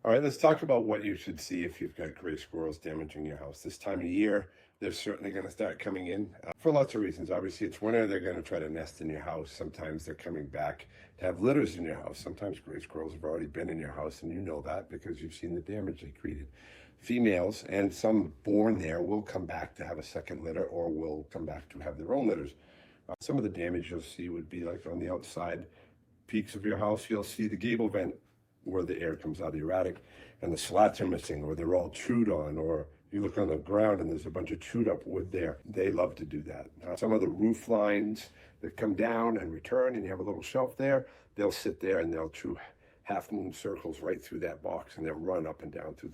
All right, let's talk about what you should see if you've got gray squirrels damaging your house. This time of year, they're certainly going to start coming in for lots of reasons. Obviously, it's winter. They're going to try to nest in your house. Sometimes they're coming back to have litters in your house. Sometimes gray squirrels have already been in your house, and you know that because you've seen the damage they created. Females, and some born there, will come back to have a second litter or will come back to have their own litters. Some of the damage you'll see would be like on the outside peaks of your house. You'll see the gable vent where the air comes out of your attic and the slats are missing, or they're all chewed on, or you look on the ground and there's a bunch of chewed up wood there. They love to do that. Some of the roof lines that come down and return, and you have a little shelf there, they'll sit there and they'll chew half moon circles right through that box, and they'll run up and down through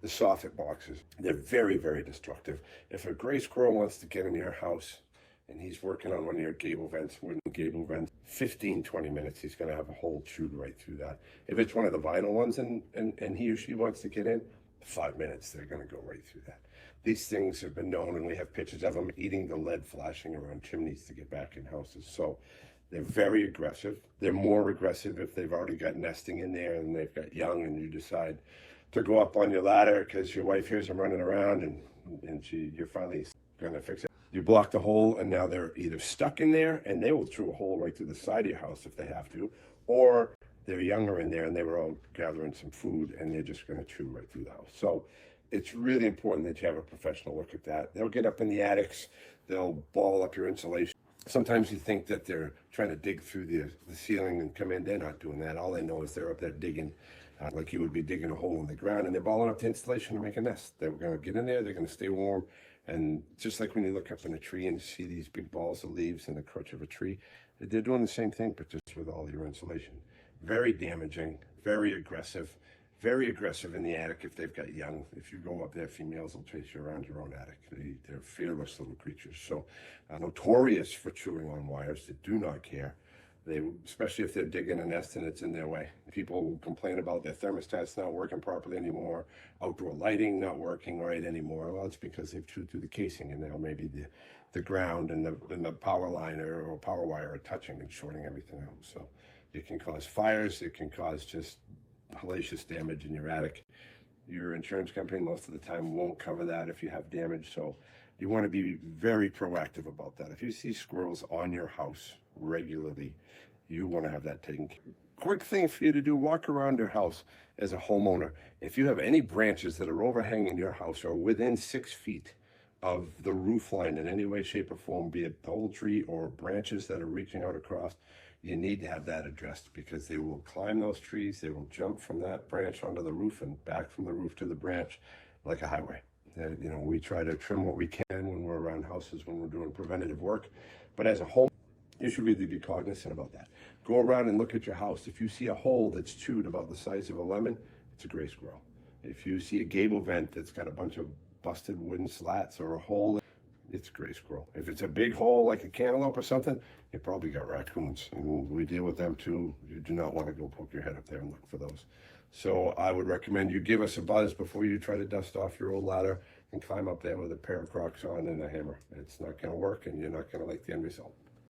the soffit boxes. They're very, very destructive. If a gray squirrel wants to get in your house and he's working on one of your gable vents, wooden gable vents, 15, 20 minutes, he's going to have a hole chewed right through that. If it's one of the vinyl ones and he or she wants to get in, 5 minutes, they're going to go right through that. These things have been known, and we have pictures of them eating the lead flashing around chimneys to get back in houses. So they're very aggressive. They're more aggressive if they've already got nesting in there and they've got young, and you decide to go up on your ladder because your wife hears them running around and you're finally going to fix it. You block the hole, and now they're either stuck in there, and they will chew a hole right through the side of your house if they have to, or they're younger in there and they were all gathering some food and they're just going to chew right through the house. So it's really important that you have a professional look at that. They'll get up in the attics, they'll ball up your insulation. Sometimes you think that they're trying to dig through the ceiling and come in. They're not doing that. All they know is they're up there digging, like you would be digging a hole in the ground, and they're balling up the insulation to make a nest. They're going to get in there, they're going to stay warm. And just like when you look up in a tree and see these big balls of leaves in the crotch of a tree, they're doing the same thing, but just with all your insulation. Very damaging, very aggressive in the attic if they've got young. If you go up there, females will chase you around your own attic. They're fearless little creatures. So notorious for chewing on wires. They do not care. Especially if they're digging a nest and it's in their way. People complain about their thermostats not working properly anymore, outdoor lighting not working right anymore. Well, it's because they've chewed through the casing, and now maybe the ground and the power line or power wire are touching and shorting everything out. So it can cause fires. It can cause just hellacious damage in your attic. Your insurance company most of the time won't cover that if you have damage. So you want to be very proactive about that. If you see squirrels on your house regularly, you want to have that taken care of. Quick thing for you to do, walk around your house as a homeowner. If you have any branches that are overhanging your house or within 6 feet of the roof line in any way, shape, or form, be it poultry or branches that are reaching out across, you need to have that addressed, because they will climb those trees. They will jump from that branch onto the roof and back from the roof to the branch like a highway. We try to trim what we can when we're around houses, when we're doing preventative work. But as a home, you should really be cognizant about that. Go around and look at your house. If you see a hole that's chewed about the size of a lemon, it's a gray squirrel. If you see a gable vent that's got a bunch of busted wooden slats or a hole, it's a gray squirrel. If it's a big hole like a cantaloupe or something, you probably got raccoons. And we deal with them too. You do not want to go poke your head up there and look for those. So I would recommend you give us a buzz before you try to dust off your old ladder and climb up there with a pair of Crocs on and a hammer. It's not going to work, and you're not going to like the end result.